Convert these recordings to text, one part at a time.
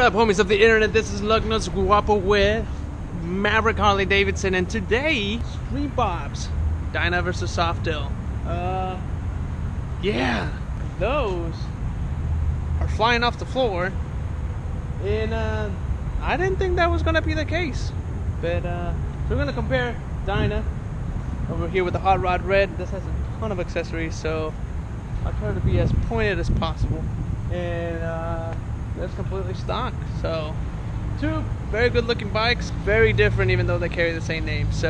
up, homies of the internet? This is lugnuts.guapo with Maverick, Harley-Davidson, and today, StreetBob's Dyna versus Softail. Yeah, those are flying off the floor, and I didn't think that was gonna be the case. But we're gonna compare Dyna over here with the Hot Rod Red. This has a ton of accessories, so I'll try to be as pointed as possible. And that's completely stock. So two very good looking bikes, very different even though they carry the same name. So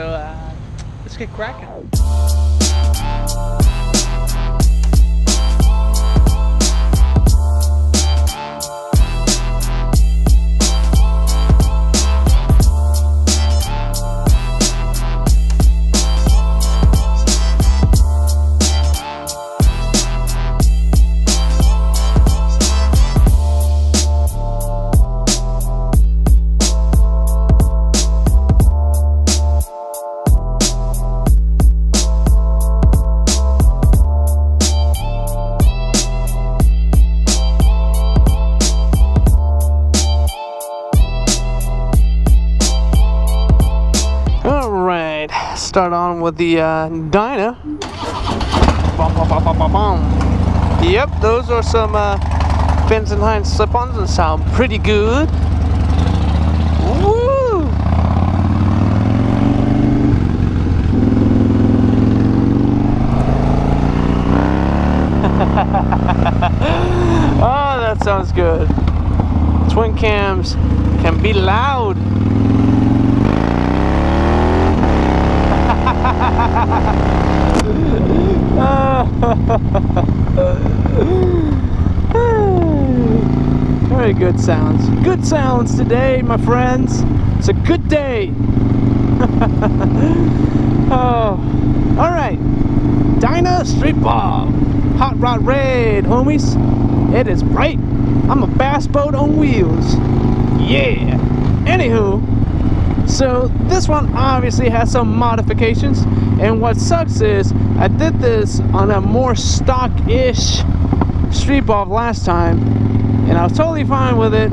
let's get cracking. Start on with the Dyna. Yep, those are some fins and hind slip-ons that sound pretty good. Woo! Oh, that sounds good. Twin cams can be loud. Very good sounds. Good sounds today, my friends. It's a good day. Oh, all right. Dyna StreetBob, Hot Rod Red, homies. It is bright. I'm a bass boat on wheels. Yeah. Anywho. So this one obviously has some modifications, and what sucks is I did this on a more stock-ish StreetBob last time, and I was totally fine with it,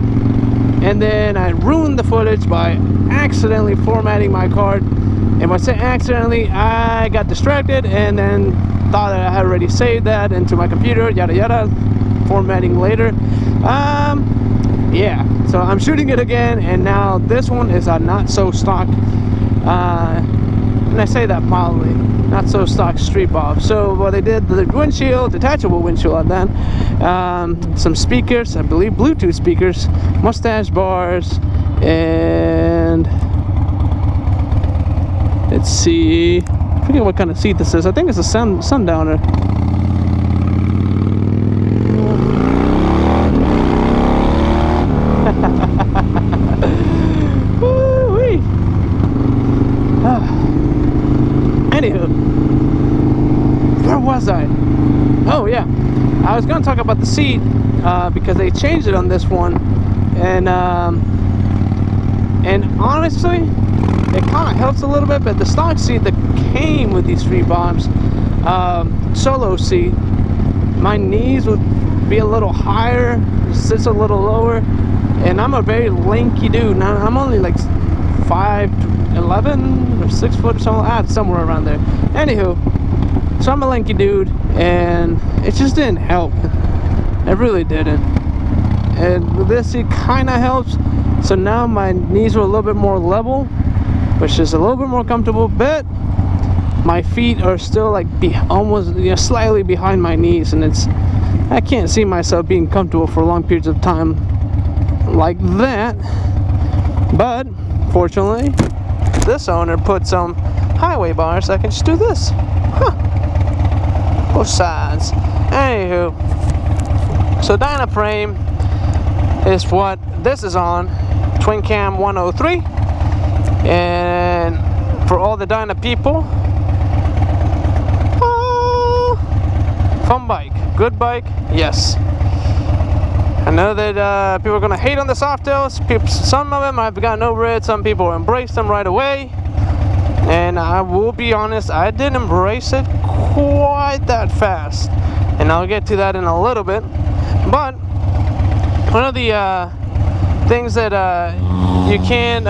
and then I ruined the footage by accidentally formatting my card. And when I say accidentally, I got distracted and then thought that I had already saved that into my computer, yada yada, formatting later. Yeah, so I'm shooting it again, and now this one is a not so stock, and I say that mildly, not so stock StreetBob. So what they did, the windshield, detachable windshield on that, some speakers, I believe Bluetooth speakers, mustache bars, and let's see, I forget what kind of seat this is. I think it's a sundowner. Woo-wee. Anywho, where was I? Oh yeah, I was gonna talk about the seat because they changed it on this one, and honestly, it kind of helps a little bit. But the stock seat that came with these StreetBobs, solo seat, my knees would be a little higher, sits a little lower. And I'm a very lanky dude. Now I'm only like 5'11" or 6 foot or something, somewhere around there. Anywho, so I'm a lanky dude, and it just didn't help. It really didn't. And with this, it kind of helps. So now my knees are a little bit more level, which is a little bit more comfortable. But my feet are still like almost, slightly behind my knees, and I can't see myself being comfortable for long periods of time like that. But fortunately, this owner put some highway bars so I can just do this. Both sides. Anywho, so Dyna frame is what this is on. Twin cam 103. And for all the Dyna people, fun bike, good bike, yes. I know that people are going to hate on the Softails. Some of them I've gotten over it. Some people embrace them right away. And I will be honest, I didn't embrace it quite that fast. And I'll get to that in a little bit. But one of the things that you can't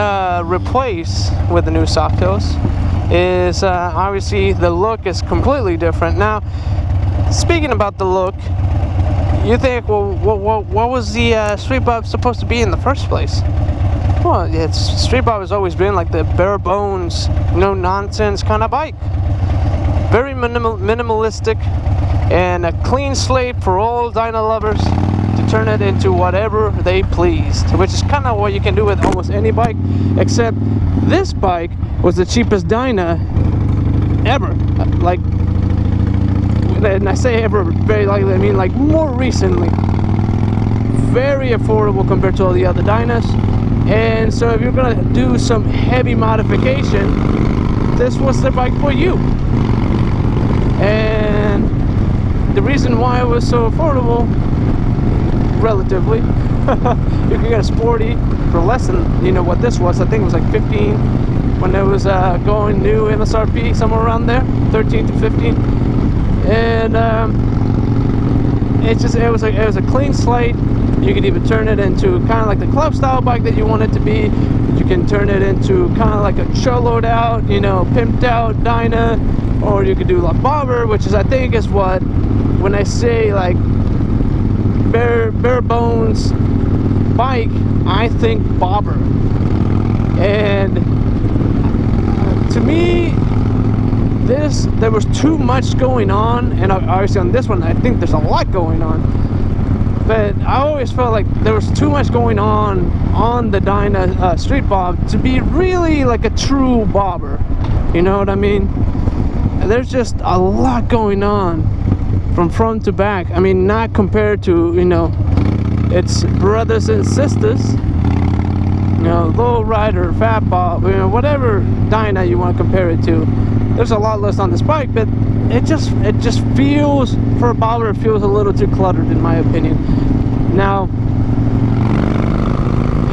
replace with the new Softails is obviously the look is completely different. Now, speaking about the look, you think, well, what was the StreetBob supposed to be in the first place? Well, StreetBob has always been like the bare bones, no nonsense kind of bike. Very minimalistic and a clean slate for all Dyna lovers to turn it into whatever they pleased, which is kind of what you can do with almost any bike, except this bike was the cheapest Dyna ever. Like, and I say ever very likely, I mean like more recently. Very affordable compared to all the other Dynas. And so if you're gonna do some heavy modification, this was the bike for you. And the reason why it was so affordable, relatively, you can get a sporty for less than, you know, what this was. I think it was like 15 when it was going new MSRP, somewhere around there, 13 to 15. And it was a clean slate. You could even turn it into kind of like the club style bike that you want it to be. You can turn it into kind of like a choloed out, you know, pimped out Dyna, or you could do like bobber, which is, I think, is what, when I say like bare bones bike, I think bobber. And to me, there was too much going on, and obviously on this one I think there's a lot going on, but I always felt like there was too much going on the Dyna StreetBob to be really like a true bobber. You know what I mean? There's just a lot going on from front to back. I mean, not compared to, you know, its brothers and sisters, you know, low rider, fat bob, you know, whatever Dyna you want to compare it to. There's a lot less on this bike, but it just feels, for a bobber, it feels a little too cluttered in my opinion. Now,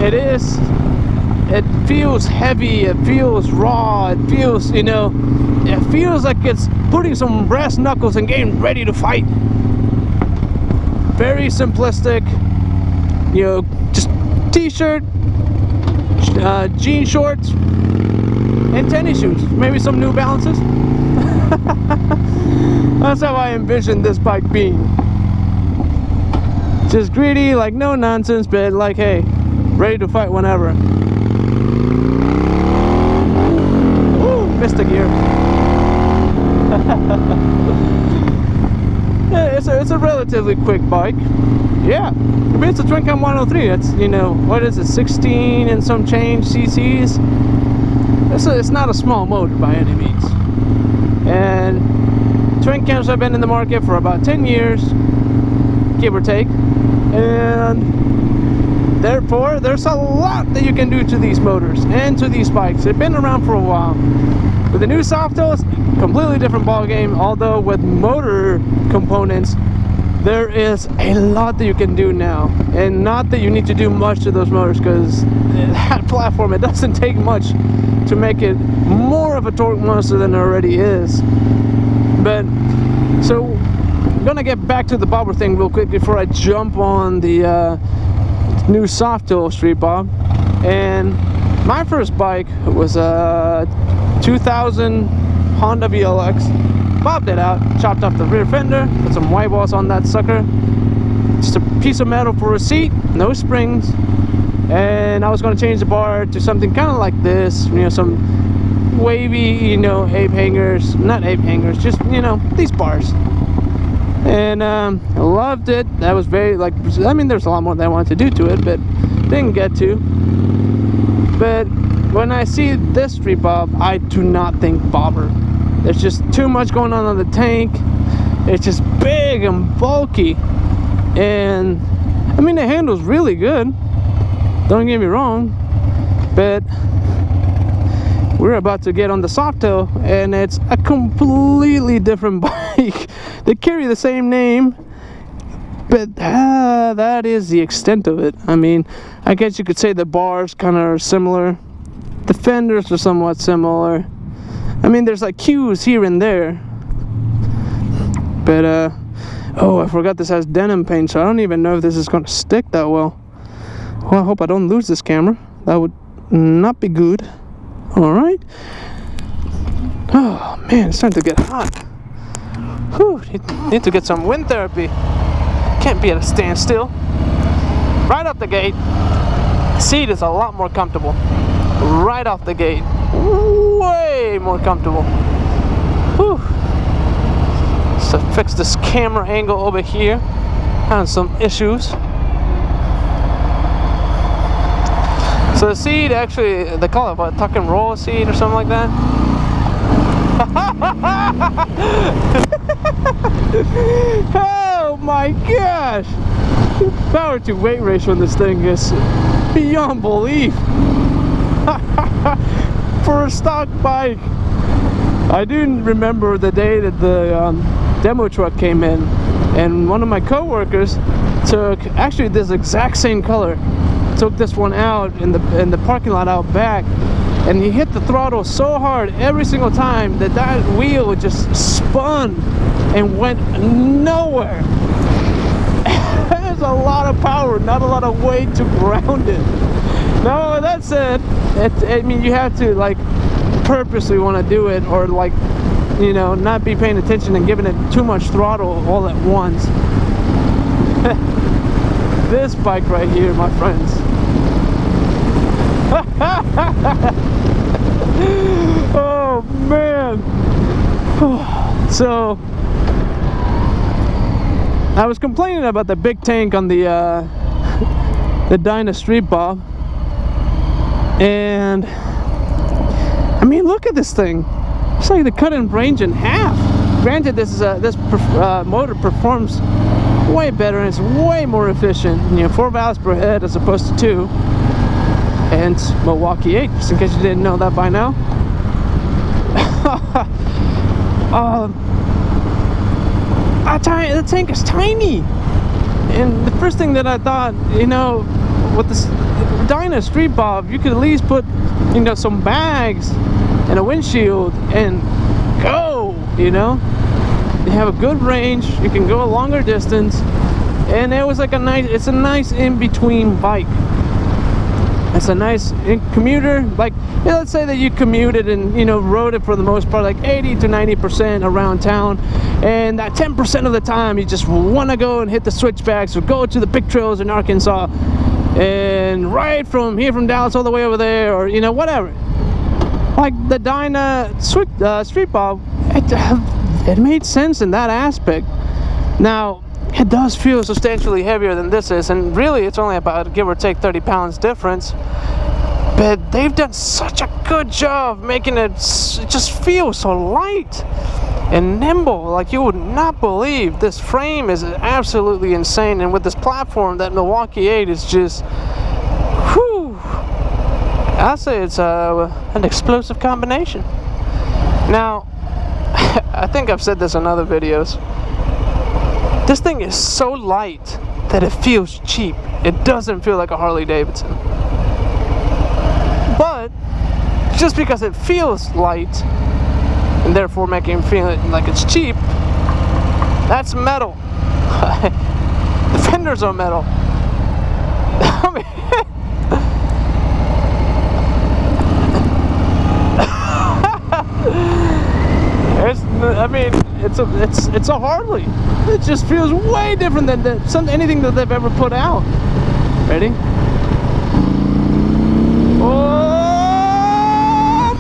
it feels heavy, it feels raw, it feels, you know, it feels like it's putting some brass knuckles and getting ready to fight. Very simplistic, you know, just t-shirt, jean shorts, and tennis shoes, maybe some New Balances. That's how I envisioned this bike being. Just greedy, like no nonsense, but like, hey, ready to fight whenever. Ooh, missed a gear. Yeah, it's a relatively quick bike. Yeah, I mean, it's a twin cam 103. It's, you know, what is it, 16 and some change cc's. It's not a small motor by any means. And twin cams have been in the market for about 10 years, give or take. And therefore, there's a lot that you can do to these motors and to these bikes. They've been around for a while. With the new Softails, completely different ball game. Although with motor components, there is a lot that you can do now, and not that you need to do much to those motors, because that platform, it doesn't take much to make it more of a torque monster than it already is. But so I'm gonna get back to the bobber thing real quick before I jump on the new Softail StreetBob. And my first bike was a 2000 Honda VLX. Bobbed it out, chopped off the rear fender, put some white walls on that sucker, just a piece of metal for a seat, no springs. And I was going to change the bar to something kind of like this, you know, some wavy, you know, ape hangers, not ape hangers, just, you know, these bars. And I loved it. That was very, like, I mean, there's a lot more that I wanted to do to it, but didn't get to. But when I see this StreetBob, I do not think bobber. There's just too much going on the tank. It's just big and bulky. And I mean, the handle's really good, don't get me wrong, but we're about to get on the Softail, and it's a completely different bike. They carry the same name, but that is the extent of it. I mean, I guess you could say the bars kind of are similar, the fenders are somewhat similar. I mean, there's like cues here and there, but oh, I forgot this has denim paint, so I don't even know if this is going to stick that well. Well, I hope I don't lose this camera. That would not be good. Alright. Oh man, it's starting to get hot. Whew, need to get some wind therapy. Can't be at a standstill. Right off the gate, the seat is a lot more comfortable. Right off the gate. Way more comfortable. Whew. So fix this camera angle over here. Having some issues. So the seat, actually, they call it what, tuck and roll seat or something like that. Oh my gosh! Power to weight ratio on this thing is beyond belief. For a stock bike, I do remember the day that the demo truck came in, and one of my co-workers took actually this exact same color. Took this one out in the parking lot out back, and he hit the throttle so hard every single time that that wheel just spun and went nowhere. There's a lot of power, not a lot of weight to ground it. Now with that said, I mean, you have to like purposely want to do it, or like, you know, not be paying attention and giving it too much throttle all at once. This bike right here, my friends. Oh man. So I was complaining about the big tank on the Dyna StreetBob, and I mean, look at this thing. It's like they cut in range in half. Granted, this motor performs way better and it's way more efficient. You know, 4 valves per head as opposed to 2. And Milwaukee 8, just in case you didn't know that by now. The tank is tiny. And the first thing that I thought, you know, with this Dyna StreetBob, you could at least put, you know, some bags and a windshield and go, you know. You have a good range, you can go a longer distance, and it was like it's a nice in-between bike. It's a nice commuter, like, you know, let's say that you commuted and, you know, rode it for the most part, like 80 to 90% around town, and that 10% of the time you just want to go and hit the switchbacks or go to the big trails in Arkansas and ride from here, from Dallas all the way over there, or, you know, whatever. Like the Dyna StreetBob, it made sense in that aspect. Now, it does feel substantially heavier than this is, and really it's only about, give or take, 30 pounds difference. But they've done such a good job making it just feel so light and nimble, like you would not believe. This frame is absolutely insane, and with this platform, that Milwaukee 8 is just, whew, I'll say it's an explosive combination. Now, I think I've said this in other videos. This thing is so light that it feels cheap. It doesn't feel like a Harley-Davidson. But just because it feels light and therefore making it feel like it's cheap, that's metal. The fenders are metal. I mean, it's a Harley. It just feels way different than anything that they've ever put out. Ready? Oh,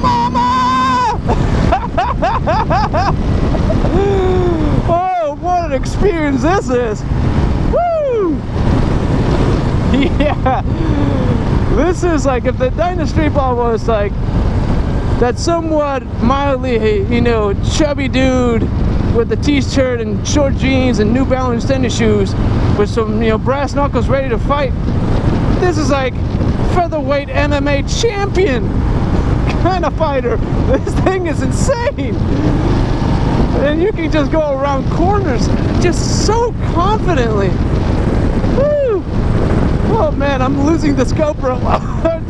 mama! Oh, what an experience this is! Woo! Yeah, this is like if the Dyna StreetBob was like that somewhat mildly, you know, chubby dude with a t-shirt and short jeans and New Balance tennis shoes with some, you know, brass knuckles ready to fight. This is like featherweight MMA champion kind of fighter. This thing is insane. And you can just go around corners just so confidently. Woo! Oh man, I'm losing the GoPro.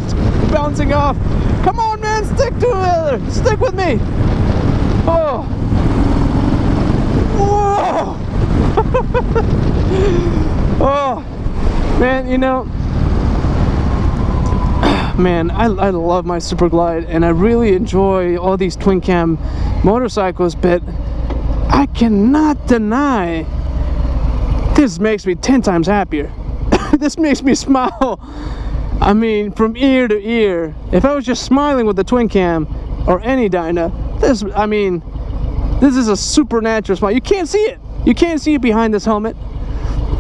It's bouncing off. Come on, man, stick to it. Stick with me. Oh. Whoa. Oh. Man, you know, man, I love my Super Glide, and I really enjoy all these twin cam motorcycles, but I cannot deny this makes me 10 times happier. This makes me smile, I mean, from ear to ear. If I was just smiling with the twin cam or any Dyna, this is a supernatural smile. You can't see it. You can't see it behind this helmet.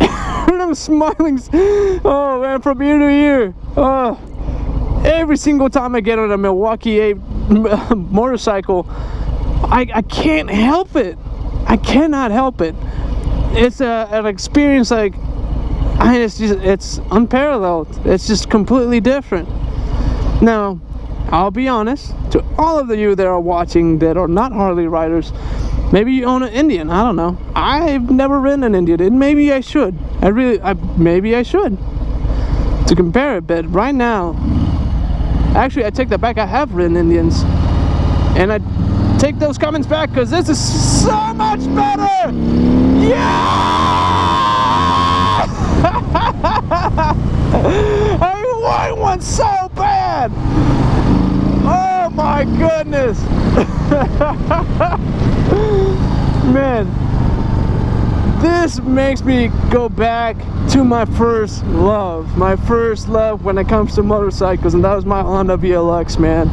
And I'm smiling, oh man, from ear to ear. Oh, every single time I get on a Milwaukee motorcycle, I can't help it. I cannot help it. It's an experience like, it's unparalleled. It's just completely different. Now, I'll be honest, to all of you that are watching that are not Harley riders, maybe you own an Indian, I don't know. I've never ridden an Indian, and maybe I should. Maybe I should, to compare it, but right now, actually I take that back, I have ridden Indians, and I take those comments back, because this is so much better! Yeah! I want one so bad! Oh my goodness! Man, this makes me go back to my first love when it comes to motorcycles, and that was my Honda VLX, man.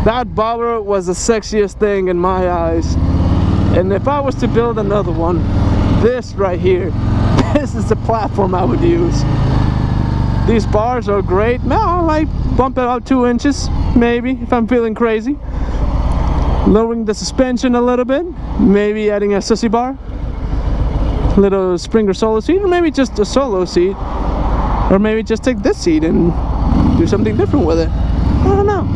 That bobber was the sexiest thing in my eyes, and if I was to build another one, this right here, this is the platform I would use. These bars are great. Now I might bump it out 2 inches, maybe, if I'm feeling crazy. Lowering the suspension a little bit, maybe adding a sissy bar, a little Springer solo seat, or maybe just a solo seat, or maybe just take this seat and do something different with it. I don't know.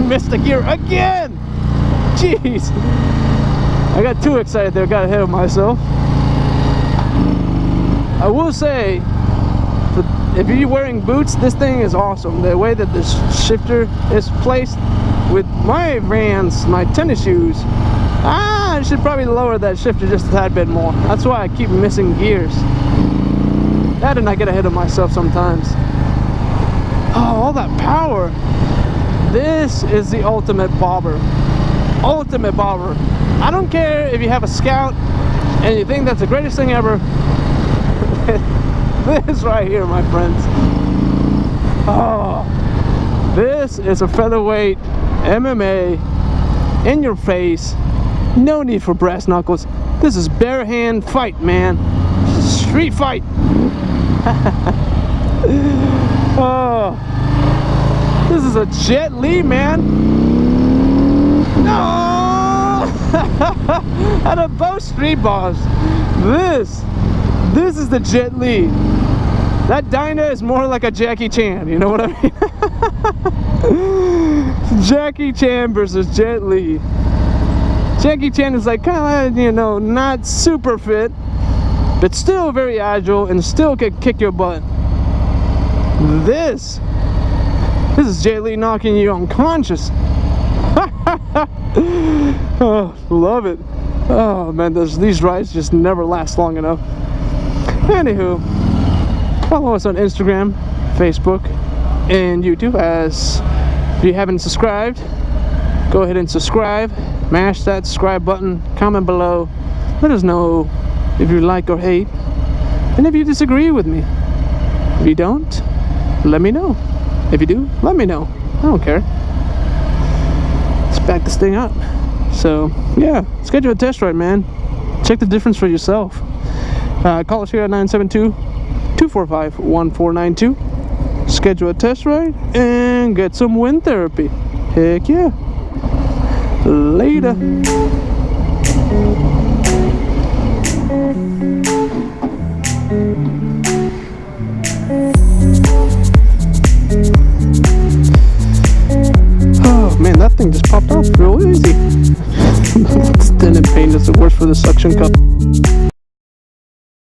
Missed the gear again! Jeez! I got too excited there, got ahead of myself. I will say, if you're wearing boots, this thing is awesome. The way that this shifter is placed with my Vans, my tennis shoes, I should probably lower that shifter just a tad bit more. That's why I keep missing gears. That and I get ahead of myself sometimes. Oh, all that power. This is the ultimate bobber. Ultimate bobber. I don't care if you have a Scout and you think that's the greatest thing ever. This right here, my friends. Oh, this is a featherweight MMA in your face. No need for brass knuckles. This is bare hand fight, man. Street fight. Oh, this is a Jet Li, man. No. Out of both StreetBobs, this is the Jet Li. That Dyna is more like a Jackie Chan, you know what I mean? Jackie Chan versus Jet Li. Jackie Chan is like kind of, you know, not super fit, but still very agile and still can kick your butt. This is Jet Li knocking you unconscious. Oh, love it. Oh man, these rides just never last long enough. Anywho, follow us on Instagram, Facebook, and YouTube. As if you haven't subscribed, go ahead and subscribe. Mash that subscribe button. Comment below. Let us know if you like or hate, and if you disagree with me. If you don't, let me know. If you do, let me know. I don't care. Let's back this thing up. So yeah, schedule a test ride, man. Check the difference for yourself. Call us here at 972-245-1492. Schedule a test ride and get some wind therapy. Heck yeah. Later. Oh man, that thing just popped off real easy. It's thin and pain is the worst for the suction cup.